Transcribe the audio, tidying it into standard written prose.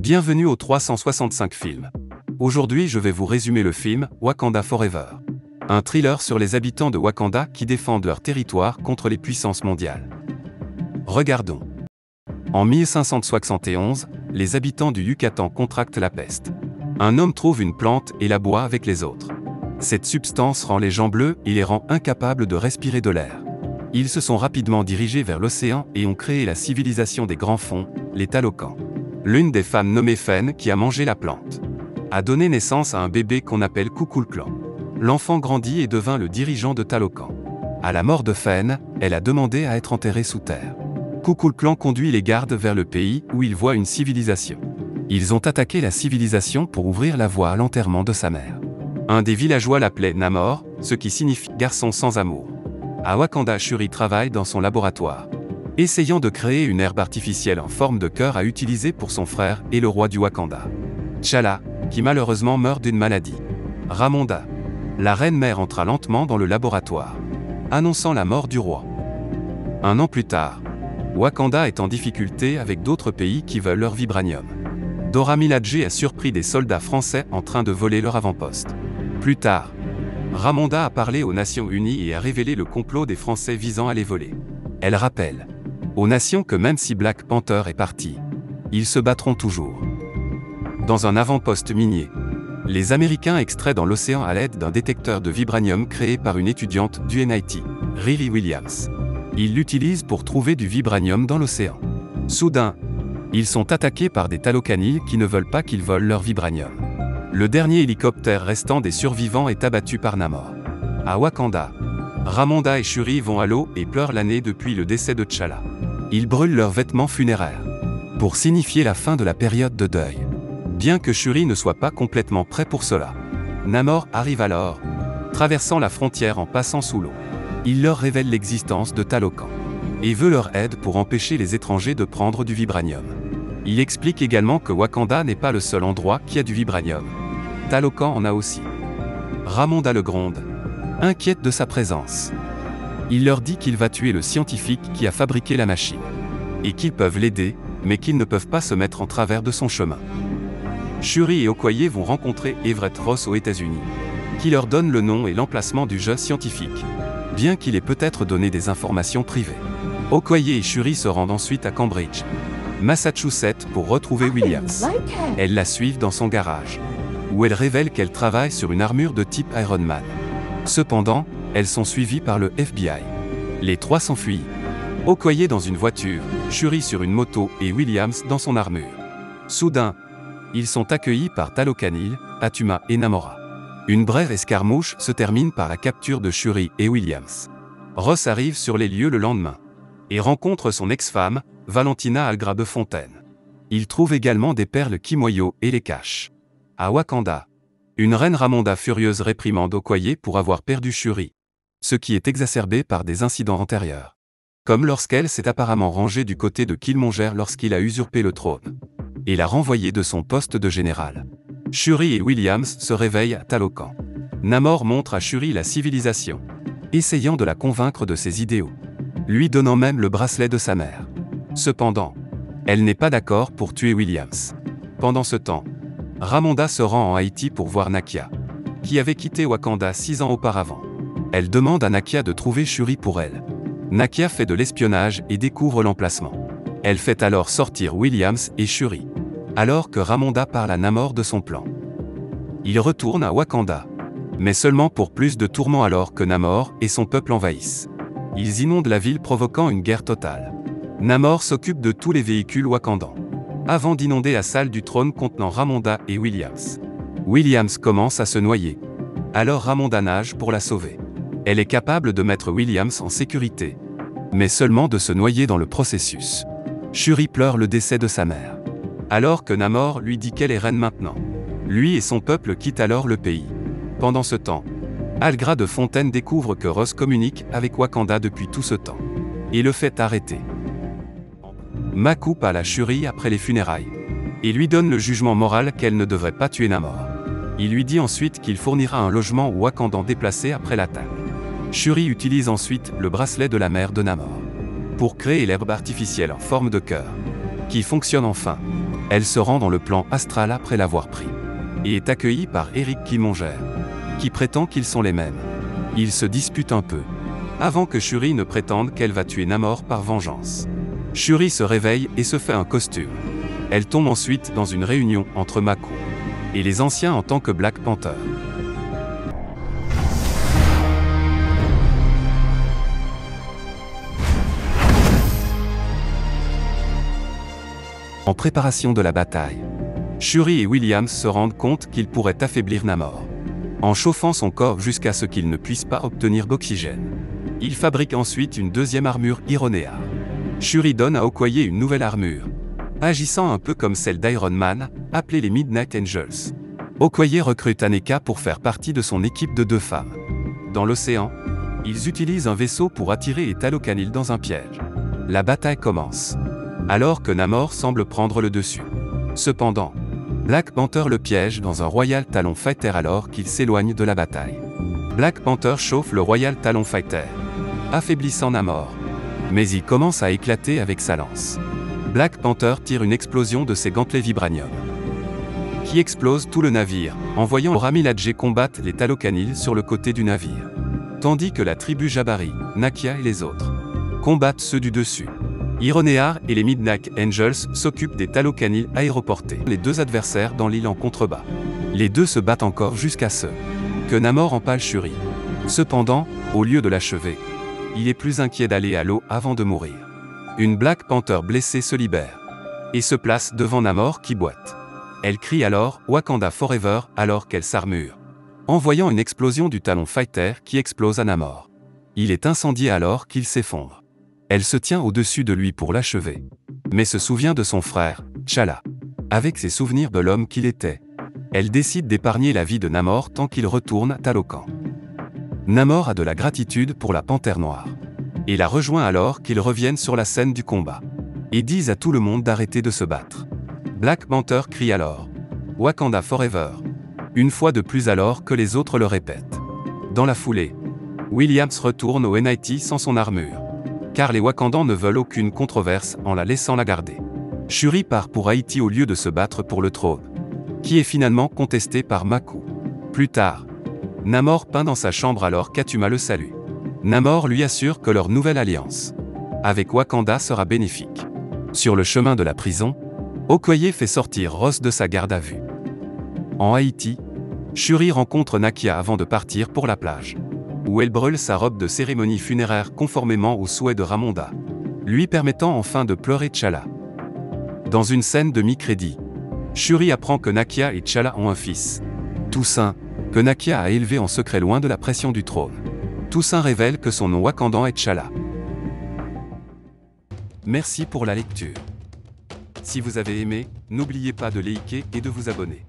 Bienvenue au 365 films. Aujourd'hui je vais vous résumer le film Wakanda Forever. Un thriller sur les habitants de Wakanda qui défendent leur territoire contre les puissances mondiales. Regardons. En 1571, les habitants du Yucatan contractent la peste. Un homme trouve une plante et la boit avec les autres. Cette substance rend les gens bleus et les rend incapables de respirer de l'air. Ils se sont rapidement dirigés vers l'océan et ont créé la civilisation des grands fonds, les Talokans. L'une des femmes nommée Fen, qui a mangé la plante, a donné naissance à un bébé qu'on appelle Kukulkan. L'enfant grandit et devint le dirigeant de Talokan. À la mort de Fen, elle a demandé à être enterrée sous terre. Kukulkan conduit les gardes vers le pays où il voit une civilisation. Ils ont attaqué la civilisation pour ouvrir la voie à l'enterrement de sa mère. Un des villageois l'appelait Namor, ce qui signifie « garçon sans amour ». À Wakanda, Shuri travaille dans son laboratoire, essayant de créer une herbe artificielle en forme de cœur à utiliser pour son frère et le roi du Wakanda, T'Challa, qui malheureusement meurt d'une maladie. Ramonda, la reine-mère, entra lentement dans le laboratoire, annonçant la mort du roi. Un an plus tard, Wakanda est en difficulté avec d'autres pays qui veulent leur vibranium. Dora Milaje a surpris des soldats français en train de voler leur avant-poste. Plus tard, Ramonda a parlé aux Nations Unies et a révélé le complot des Français visant à les voler. Elle rappelle aux nations que même si Black Panther est parti, ils se battront toujours. Dans un avant-poste minier, les Américains extraient dans l'océan à l'aide d'un détecteur de vibranium créé par une étudiante du MIT, Riri Williams. Ils l'utilisent pour trouver du vibranium dans l'océan. Soudain, ils sont attaqués par des Talokaniles qui ne veulent pas qu'ils volent leur vibranium. Le dernier hélicoptère restant des survivants est abattu par Namor. À Wakanda, Ramonda et Shuri vont à l'eau et pleurent l'année depuis le décès de T'Challa. Ils brûlent leurs vêtements funéraires pour signifier la fin de la période de deuil. Bien que Shuri ne soit pas complètement prêt pour cela, Namor arrive alors, traversant la frontière en passant sous l'eau. Il leur révèle l'existence de Talokan et veut leur aide pour empêcher les étrangers de prendre du vibranium. Il explique également que Wakanda n'est pas le seul endroit qui a du vibranium. Talokan en a aussi. Ramonda le gronde, inquiète de sa présence. Il leur dit qu'il va tuer le scientifique qui a fabriqué la machine, et qu'ils peuvent l'aider, mais qu'ils ne peuvent pas se mettre en travers de son chemin. Shuri et Okoye vont rencontrer Everett Ross aux États-Unis, qui leur donne le nom et l'emplacement du jeune scientifique, bien qu'il ait peut-être donné des informations privées. Okoye et Shuri se rendent ensuite à Cambridge, Massachusetts, pour retrouver Williams. Elles la suivent dans son garage, où elle révèle qu'elle travaille sur une armure de type Iron Man. Cependant, elles sont suivies par le FBI. Les trois s'enfuient. Okoye dans une voiture, Shuri sur une moto et Williams dans son armure. Soudain, ils sont accueillis par Talokanil, Atuma et Namora. Une brève escarmouche se termine par la capture de Shuri et Williams. Ross arrive sur les lieux le lendemain et rencontre son ex-femme, Valentina Algra de Fontaine. Il trouve également des perles Kimoyo et les cache. À Wakanda, une reine Ramonda furieuse réprimande Okoye pour avoir perdu Shuri, ce qui est exacerbé par des incidents antérieurs. Comme lorsqu'elle s'est apparemment rangée du côté de Killmonger lorsqu'il a usurpé le trône, et l'a renvoyé de son poste de général. Shuri et Williams se réveillent à Talokan. Namor montre à Shuri la civilisation, essayant de la convaincre de ses idéaux, lui donnant même le bracelet de sa mère. Cependant, elle n'est pas d'accord pour tuer Williams. Pendant ce temps, Ramonda se rend en Haïti pour voir Nakia, qui avait quitté Wakanda 6 ans auparavant. Elle demande à Nakia de trouver Shuri pour elle. Nakia fait de l'espionnage et découvre l'emplacement. Elle fait alors sortir Williams et Shuri, alors que Ramonda parle à Namor de son plan. Il retourne à Wakanda, mais seulement pour plus de tourments alors que Namor et son peuple envahissent. Ils inondent la ville provoquant une guerre totale. Namor s'occupe de tous les véhicules wakandans, avant d'inonder la salle du trône contenant Ramonda et Williams. Williams commence à se noyer. Alors Ramonda nage pour la sauver. Elle est capable de mettre Williams en sécurité, mais seulement de se noyer dans le processus. Shuri pleure le décès de sa mère, alors que Namor lui dit qu'elle est reine maintenant. Lui et son peuple quittent alors le pays. Pendant ce temps, Algra de Fontaine découvre que Ross communique avec Wakanda depuis tout ce temps, et le fait arrêter. M'Maku parle à Shuri après les funérailles, et lui donne le jugement moral qu'elle ne devrait pas tuer Namor. Il lui dit ensuite qu'il fournira un logement aux Wakandans déplacés après l'attaque. Shuri utilise ensuite le bracelet de la mère de Namor pour créer l'herbe artificielle en forme de cœur, qui fonctionne enfin. Elle se rend dans le plan astral après l'avoir pris. Et est accueillie par Eric Killmonger, qui prétend qu'ils sont les mêmes. Ils se disputent un peu, avant que Shuri ne prétende qu'elle va tuer Namor par vengeance. Shuri se réveille et se fait un costume. Elle tombe ensuite dans une réunion entre Mako et les anciens en tant que Black Panther. En préparation de la bataille, Shuri et Williams se rendent compte qu'ils pourraient affaiblir Namor, en chauffant son corps jusqu'à ce qu'il ne puisse pas obtenir d'oxygène. Ils fabriquent ensuite une deuxième armure Ironéa. Shuri donne à Okoye une nouvelle armure, agissant un peu comme celle d'Iron Man, appelée les Midnight Angels. Okoye recrute Aneka pour faire partie de son équipe de 2 femmes. Dans l'océan, ils utilisent un vaisseau pour attirer les Talokanil dans un piège. La bataille commence, alors que Namor semble prendre le dessus. Cependant, Black Panther le piège dans un Royal Talon Fighter alors qu'il s'éloigne de la bataille. Black Panther chauffe le Royal Talon Fighter, affaiblissant Namor. Mais il commence à éclater avec sa lance. Black Panther tire une explosion de ses gantelets vibranium, qui explose tout le navire, envoyant Ramiladje combattre les Talokanil sur le côté du navire. Tandis que la tribu Jabari, Nakia et les autres combattent ceux du dessus. Ironéar et les Midnight Angels s'occupent des Talokanil aéroportés, les 2 adversaires dans l'île en contrebas. Les 2 se battent encore jusqu'à ce que Namor empale Shuri. Cependant, au lieu de l'achever, il est plus inquiet d'aller à l'eau avant de mourir. Une Black Panther blessée se libère et se place devant Namor qui boite. Elle crie alors « Wakanda Forever » alors qu'elle s'armure, envoyant une explosion du Talon Fighter qui explose à Namor. Il est incendié alors qu'il s'effondre. Elle se tient au-dessus de lui pour l'achever, mais se souvient de son frère, T'Challa. Avec ses souvenirs de l'homme qu'il était, elle décide d'épargner la vie de Namor tant qu'il retourne à Talokan. Namor a de la gratitude pour la Panthère Noire, et la rejoint alors qu'ils reviennent sur la scène du combat, et disent à tout le monde d'arrêter de se battre. Black Panther crie alors « Wakanda Forever », une fois de plus alors que les autres le répètent. Dans la foulée, Williams retourne au NIT sans son armure, car les Wakandans ne veulent aucune controverse en la laissant la garder. Shuri part pour Haïti au lieu de se battre pour le trône, qui est finalement contesté par Mako. Plus tard, Namor peint dans sa chambre alors qu'Atuma le salue. Namor lui assure que leur nouvelle alliance avec Wakanda sera bénéfique. Sur le chemin de la prison, Okoye fait sortir Ross de sa garde à vue. En Haïti, Shuri rencontre Nakia avant de partir pour la plage, où elle brûle sa robe de cérémonie funéraire conformément aux souhaits de Ramonda, lui permettant enfin de pleurer T'Challa. Dans une scène de mi-crédit, Shuri apprend que Nakia et T'Challa ont un fils, Toussaint, que Nakia a élevé en secret loin de la pression du trône. Toussaint révèle que son nom wakandan est T'Challa. Merci pour la lecture. Si vous avez aimé, n'oubliez pas de liker et de vous abonner.